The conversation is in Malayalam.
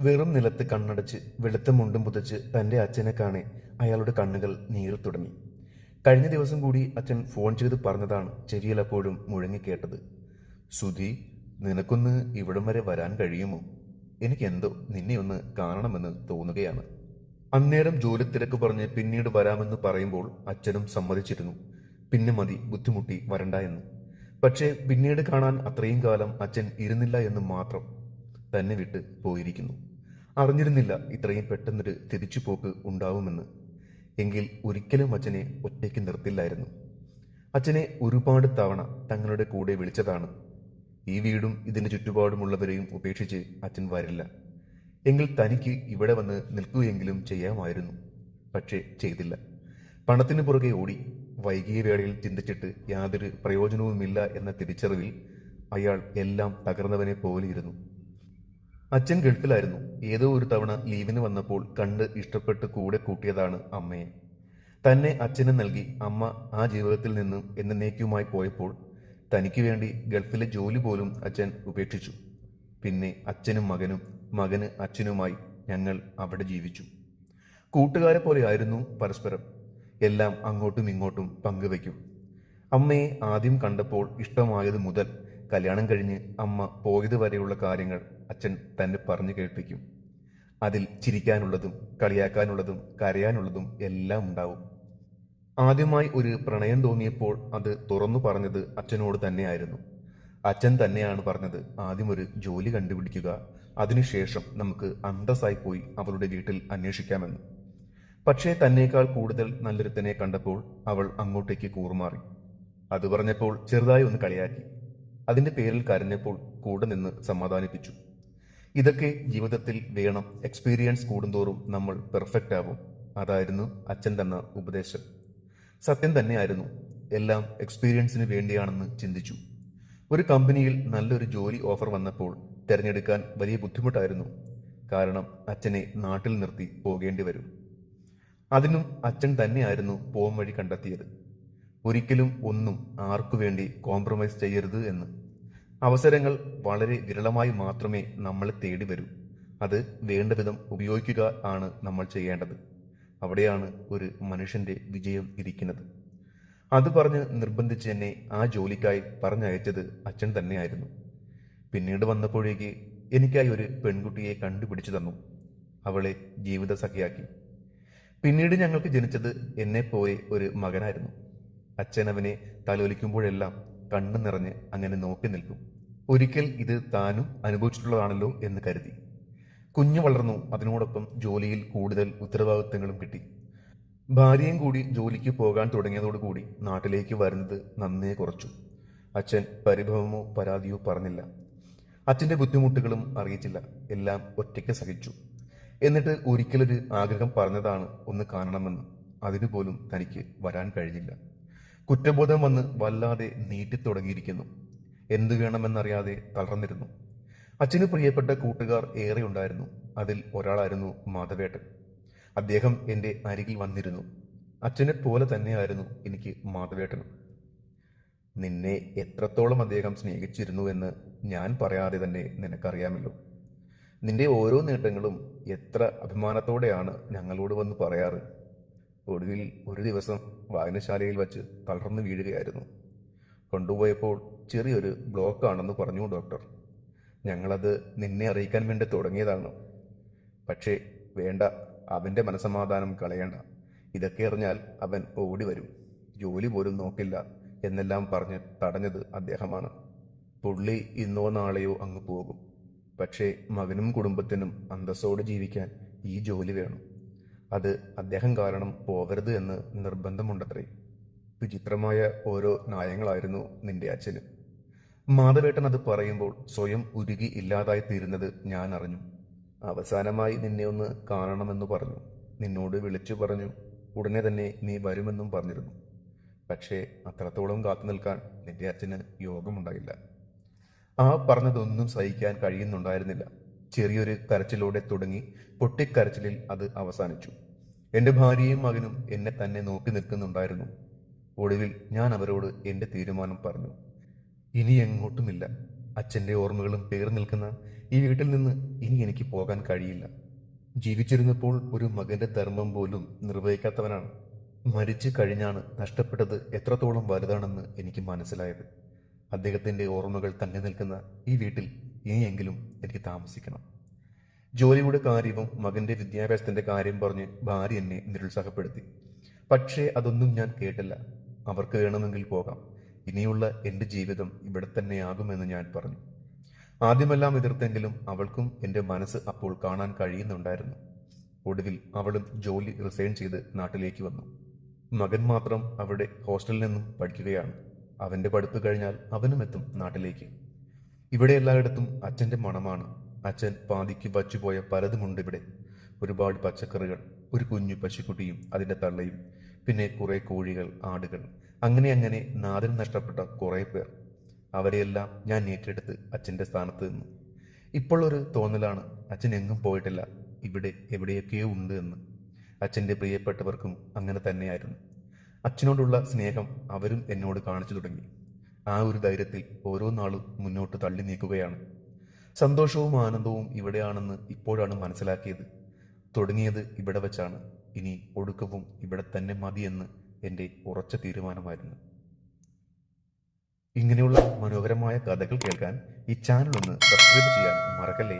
വെറും നിലത്ത് കണ്ണടച്ച് വെളുത്ത മുണ്ടും പുതച്ച് തന്റെ അച്ഛനെ കാണെ അയാളുടെ കണ്ണുകൾ നീറി തുടങ്ങി. കഴിഞ്ഞ ദിവസം കൂടി അച്ഛൻ ഫോൺ ചെയ്ത് പറഞ്ഞതാണ് ചെവിയിൽ അപ്പോഴും മുഴങ്ങിക്കേട്ടത്. സുധി, നിനക്കൊന്ന് ഇവിടം വരെ വരാൻ കഴിയുമോ? എനിക്കെന്തോ നിന്നെ ഒന്ന് കാണണമെന്ന് തോന്നുകയാണ്. അന്നേരം ജോലി തിരക്ക് പറഞ്ഞ് പിന്നീട് വരാമെന്ന് പറയുമ്പോൾ അച്ഛനും സമ്മതിച്ചിരുന്നു. പിന്നെ മതി, ബുദ്ധിമുട്ടി വരണ്ട എന്ന്. പക്ഷേ പിന്നീട് കാണാൻ അത്രയും കാലം അച്ഛൻ ഇരുന്നില്ല എന്ന് മാത്രം. തന്നെ വിട്ട് പോയിരിക്കുന്നു. അറിഞ്ഞിരുന്നില്ല ഇത്രയും പെട്ടെന്നൊരു തിരിച്ചുപോക്ക് ഉണ്ടാവുമെന്ന്. എങ്കിൽ ഒരിക്കലും അച്ഛനെ ഒറ്റയ്ക്ക് നിർത്തില്ലായിരുന്നു. അച്ഛനെ ഒരുപാട് തവണ തങ്ങളുടെ കൂടെ വിളിച്ചതാണ്. ഈ വീടും ഇതിന് ചുറ്റുപാടുമുള്ളവരെയും ഉപേക്ഷിച്ച് അച്ഛൻ വരില്ല. എങ്കിൽ തനിക്ക് ഇവിടെ വന്ന് നിൽക്കുകയെങ്കിലും ചെയ്യാമായിരുന്നു. പക്ഷേ ചെയ്തില്ല. പണത്തിന് പുറകെ ഓടി. വൈകിയ വേളയിൽ ചിന്തിച്ചിട്ട് യാതൊരു പ്രയോജനവുമില്ല എന്ന തിരിച്ചറിവിൽ അയാൾ എല്ലാം തകർന്നവനെ പോലെ ഇരുന്നു. അച്ഛൻ ഗൾഫിലായിരുന്നു. ഏതോ ഒരു തവണ ലീവിന് വന്നപ്പോൾ കണ്ട് ഇഷ്ടപ്പെട്ട് കൂടെ കൂട്ടിയതാണ് അമ്മയെ. തന്നെ അച്ഛന് നൽകി അമ്മ ആ ജീവിതത്തിൽ നിന്നും എന്നേക്കുമായി പോയപ്പോൾ തനിക്ക് വേണ്ടി ഗൾഫിലെ ജോലി പോലും അച്ഛൻ ഉപേക്ഷിച്ചു. പിന്നെ അച്ഛനും മകനും, മകന് അച്ഛനുമായി ഞങ്ങൾ അവിടെ ജീവിച്ചു. കൂട്ടുകാരെ പോലെയായിരുന്നു പരസ്പരം. എല്ലാം അങ്ങോട്ടും ഇങ്ങോട്ടും പങ്കുവയ്ക്കും. അമ്മയെ ആദ്യം കണ്ടപ്പോൾ ഇഷ്ടമായത് മുതൽ കല്യാണം കഴിഞ്ഞ് അമ്മ പോയത് വരെയുള്ള കാര്യങ്ങൾ അച്ഛൻ തന്നെ പറഞ്ഞു കേൾപ്പിക്കും. അതിൽ ചിരിക്കാനുള്ളതും കളിയാക്കാനുള്ളതും കരയാനുള്ളതും എല്ലാം ഉണ്ടാവും. ആദ്യമായി ഒരു പ്രണയം തോന്നിയപ്പോൾ അത് തുറന്നു പറഞ്ഞത് അച്ഛനോട് തന്നെയായിരുന്നു. അച്ഛൻ തന്നെയാണ് പറഞ്ഞത്, ആദ്യം ഒരു ജോലി കണ്ടുപിടിക്കുക, അതിനുശേഷം നമുക്ക് അന്തസ്സായി പോയി അവളുടെ വീട്ടിൽ അന്വേഷിക്കാമെന്ന്. പക്ഷേ തന്നേക്കാൾ കൂടുതൽ നല്ലൊരുത്തനെ കണ്ടപ്പോൾ അവൾ അങ്ങോട്ടേക്ക് കൂറുമാറി. അത് പറഞ്ഞപ്പോൾ ചെറുതായി ഒന്ന് കളിയാക്കി. അതിന്റെ പേരിൽ കരഞ്ഞപ്പോൾ കൂടെ നിന്ന് സമാധാനിപ്പിച്ചു. ഇതൊക്കെ ജീവിതത്തിൽ വേണം. എക്സ്പീരിയൻസ് കൂടുന്തോറും നമ്മൾ പെർഫെക്റ്റ് ആവും. അതായിരുന്നു അച്ഛൻ തന്ന ഉപദേശം. സത്യം തന്നെയായിരുന്നു. എല്ലാം എക്സ്പീരിയൻസിന് വേണ്ടിയാണെന്ന് ചിന്തിച്ചു. ഒരു കമ്പനിയിൽ നല്ലൊരു ജോലി ഓഫർ വന്നപ്പോൾ തിരഞ്ഞെടുക്കാൻ വലിയ ബുദ്ധിമുട്ടായിരുന്നു. കാരണം അച്ഛനെ നാട്ടിൽ നിർത്തി പോകേണ്ടി വരും. അതിനും അച്ഛൻ തന്നെയായിരുന്നു പോം വഴി കണ്ടെത്തിയത്. ഒരിക്കലും ഒന്നും ആർക്കു വേണ്ടി കോംപ്രമൈസ് ചെയ്യരുത് എന്ന്. അവസരങ്ങൾ വളരെ വിരളമായി മാത്രമേ നമ്മളെ തേടി വരൂ. അത് വേണ്ട വിധം ഉപയോഗിക്കുക ആണ് നമ്മൾ ചെയ്യേണ്ടത്. അവിടെയാണ് ഒരു മനുഷ്യന്റെ വിജയം ഇരിക്കുന്നത്. അത് പറഞ്ഞ് നിർബന്ധിച്ച് എന്നെ ആ ജോലിക്കായി പറഞ്ഞയച്ചത് അച്ഛൻ തന്നെയായിരുന്നു. പിന്നീട് വന്നപ്പോഴേക്ക് എനിക്കായി ഒരു പെൺകുട്ടിയെ കണ്ടുപിടിച്ചു തന്നു. അവളെ ജീവിത സഖിയാക്കി. പിന്നീട് ഞങ്ങൾക്ക് ജനിച്ചത് എന്നെപ്പോലെ ഒരു മകനായിരുന്നു. അച്ഛൻ അവനെ തലോലിക്കുമ്പോഴെല്ലാം കണ്ണു നിറഞ്ഞ് അങ്ങനെ നോക്കി നിൽക്കും. ഒരിക്കൽ ഇത് താനും അനുഭവിച്ചിട്ടുള്ളതാണല്ലോ എന്ന് കരുതി. കുഞ്ഞു വളർന്നു. അതിനോടൊപ്പം ജോലിയിൽ കൂടുതൽ ഉത്തരവാദിത്തങ്ങളും കിട്ടി. ഭാര്യയും കൂടി ജോലിക്ക് പോകാൻ തുടങ്ങിയതോടുകൂടി നാട്ടിലേക്ക് വരുന്നത് നന്നേ കുറച്ചു. അച്ഛൻ പരിഭവമോ പരാതിയോ പറഞ്ഞില്ല. അച്ഛൻ്റെ ബുദ്ധിമുട്ടുകളും അറിയിച്ചില്ല. എല്ലാം ഒറ്റയ്ക്ക് സഹിച്ചു. എന്നിട്ട് ഒരിക്കലൊരു ആഗ്രഹം പറഞ്ഞതാണ് ഒന്ന് കാണണമെന്ന്. അതിനുപോലും തനിക്ക് വരാൻ കഴിഞ്ഞില്ല. കുറ്റബോധം വന്ന് വല്ലാതെ നീട്ടിത്തുടങ്ങിയിരിക്കുന്നു. എന്തു വേണമെന്നറിയാതെ തളർന്നിരുന്നു. അച്ഛന് പ്രിയപ്പെട്ട കൂട്ടുകാർ ഏറെ ഉണ്ടായിരുന്നു. അതിൽ ഒരാളായിരുന്നു മാധവേട്ടൻ. അദ്ദേഹം എൻ്റെ അരികിൽ വന്നിരുന്നു. അച്ഛനെ പോലെ തന്നെയായിരുന്നു എനിക്ക് മാധവേട്ടനും. നിന്നെ എത്രത്തോളം അദ്ദേഹം സ്നേഹിച്ചിരുന്നു എന്ന് ഞാൻ പറയാതെ തന്നെ നിനക്കറിയാമല്ലോ. നിന്റെ ഓരോ നേട്ടങ്ങളും എത്ര അഭിമാനത്തോടെയാണ് ഞങ്ങളോട് വന്ന് പറയാറ്. ഒടുവിൽ ഒരു ദിവസം വായനശാലയിൽ വച്ച് തളർന്നു വീഴുകയായിരുന്നു. കൊണ്ടുപോയപ്പോൾ ചെറിയൊരു ബ്ലോക്ക് ആണെന്ന് പറഞ്ഞു ഡോക്ടർ. ഞങ്ങളത് നിന്നെ അറിയിക്കാൻ വേണ്ടി തുടങ്ങിയതാണ്. പക്ഷേ വേണ്ട, അവൻ്റെ മനസമാധാനം കളയണ്ട. ഇതൊക്കെ അറിഞ്ഞാൽ അവൻ ഓടി വരും, ജോലി പോലും നോക്കില്ല എന്നെല്ലാം പറഞ്ഞ് തടഞ്ഞത് അദ്ദേഹമാണ്. പുള്ളി ഇന്നോ നാളെയോ അങ്ങ് പോകും. പക്ഷേ മകനും കുടുംബത്തിനും അന്തസ്സോടെ ജീവിക്കാൻ ഈ ജോലി വേണം. അത് അദ്ദേഹം കാരണം പോകരുത് എന്ന് നിർബന്ധമുണ്ടത്രേ. വിചിത്രമായ ഓരോ ന്യായങ്ങളായിരുന്നു നിന്റെ അച്ഛന്. മാധവേട്ടൻ അത് പറയുമ്പോൾ സ്വയം ഉരുകി ഇല്ലാതായി തീരുന്നത് ഞാൻ അറിഞ്ഞു. അവസാനമായി നിന്നെ ഒന്ന് കാണണമെന്ന് പറഞ്ഞു. നിന്നോട് വിളിച്ചു പറഞ്ഞു. ഉടനെ തന്നെ നീ വരുമെന്നും പറഞ്ഞിരുന്നു. പക്ഷേ അത്രത്തോളം കാത്തു നിൽക്കാൻ നിന്റെ അച്ഛന് യോഗമുണ്ടായില്ല. ആ പറഞ്ഞതൊന്നും സഹിക്കാൻ കഴിയുന്നുണ്ടായിരുന്നില്ല. ചെറിയൊരു കരച്ചിലോടെ തുടങ്ങി പൊട്ടിക്കരച്ചിലിൽ അത് അവസാനിച്ചു. എൻ്റെ ഭാര്യയും മകനും എന്നെ തന്നെ നോക്കി നിൽക്കുന്നുണ്ടായിരുന്നു. ഒടുവിൽ ഞാൻ അവരോട് എൻ്റെ തീരുമാനം പറഞ്ഞു. ഇനി എങ്ങോട്ടുമില്ല. അച്ഛൻ്റെ ഓർമ്മകളും പേർ നിൽക്കുന്ന ഈ വീട്ടിൽ നിന്ന് ഇനി എനിക്ക് പോകാൻ കഴിയില്ല. ജീവിച്ചിരുന്നപ്പോൾ ഒരു മകന്റെ ധർമ്മം പോലും നിർവഹിക്കാത്തവനാണ്. മരിച്ചു കഴിഞ്ഞാണ് നഷ്ടപ്പെട്ടത് എത്രത്തോളം വലുതാണെന്ന് എനിക്ക് മനസ്സിലായത്. അദ്ദേഹത്തിൻ്റെ ഓർമ്മകൾ തങ്ങി നിൽക്കുന്ന ഈ വീട്ടിൽ ഇനിയെങ്കിലും എനിക്ക് താമസിക്കണം. ജോലിയുടെ കാര്യവും മകന്റെ വിദ്യാഭ്യാസത്തിന്റെ കാര്യം പറഞ്ഞ് ഭാര്യ എന്നെ നിരുത്സാഹപ്പെടുത്തി. പക്ഷേ അതൊന്നും ഞാൻ കേട്ടില്ല. അവർക്ക് വേണമെങ്കിൽ പോകാം, ഇനിയുള്ള എൻ്റെ ജീവിതം ഇവിടെ തന്നെയാകുമെന്ന് ഞാൻ പറഞ്ഞു. ആദ്യമെല്ലാം എതിർത്തെങ്കിലും അവൾക്കും എൻ്റെ മനസ്സ് അപ്പോൾ കാണാൻ കഴിയുന്നുണ്ടായിരുന്നു. ഒടുവിൽ അവളും ജോലി റിസൈൻ ചെയ്ത് നാട്ടിലേക്ക് വന്നു. മകൻ മാത്രം അവിടെ ഹോസ്റ്റലിൽ നിന്നും പഠിക്കുകയാണ്. അവൻ്റെ പഠിപ്പ് കഴിഞ്ഞാൽ അവനും എത്തും നാട്ടിലേക്ക്. ഇവിടെ എല്ലായിടത്തും അച്ഛൻ്റെ മണമാണ്. അച്ഛൻ പാതിക്ക് വച്ചുപോയ പലതുമുണ്ട് ഇവിടെ. ഒരുപാട് പച്ചക്കറികൾ, ഒരു കുഞ്ഞു പശുക്കുട്ടിയും അതിൻ്റെ തള്ളയും, പിന്നെ കുറേ കോഴികൾ, ആടുകൾ, അങ്ങനെ അങ്ങനെ നാഥൻ നഷ്ടപ്പെട്ട കുറേ പേർ. അവരെയെല്ലാം ഞാൻ ഏറ്റെടുത്ത് അച്ഛൻ്റെ സ്ഥാനത്ത് നിന്നു. ഇപ്പോൾ ഒരു തോന്നലാണ്, അച്ഛൻ എങ്ങും പോയിട്ടില്ല, ഇവിടെ എവിടെയൊക്കെയോ ഉണ്ട് എന്ന്. അച്ഛൻ്റെ പ്രിയപ്പെട്ടവർക്കും അങ്ങനെ തന്നെയായിരുന്നു. അച്ഛനോടുള്ള സ്നേഹം അവരും എന്നോട് കാണിച്ചു തുടങ്ങി. ആ ഒരു ധൈര്യത്തിൽ ഓരോ നാളും മുന്നോട്ട് തള്ളി നീക്കുകയാണ്. സന്തോഷവും ആനന്ദവും ഇവിടെയാണെന്ന് ഇപ്പോഴാണ് മനസ്സിലാക്കിയത്. തുടങ്ങിയത് ഇവിടെ വച്ചാണ്, ഇനി ഒടുക്കവും ഇവിടെ തന്നെ മതിയെന്ന് എൻ്റെ ഉറച്ച തീരുമാനമായിരുന്നു. ഇങ്ങനെയുള്ള മനോഹരമായ കഥകൾ കേൾക്കാൻ ഈ ചാനൽ ഒന്ന് സബ്സ്ക്രൈബ് ചെയ്യാൻ മറക്കല്ലേ.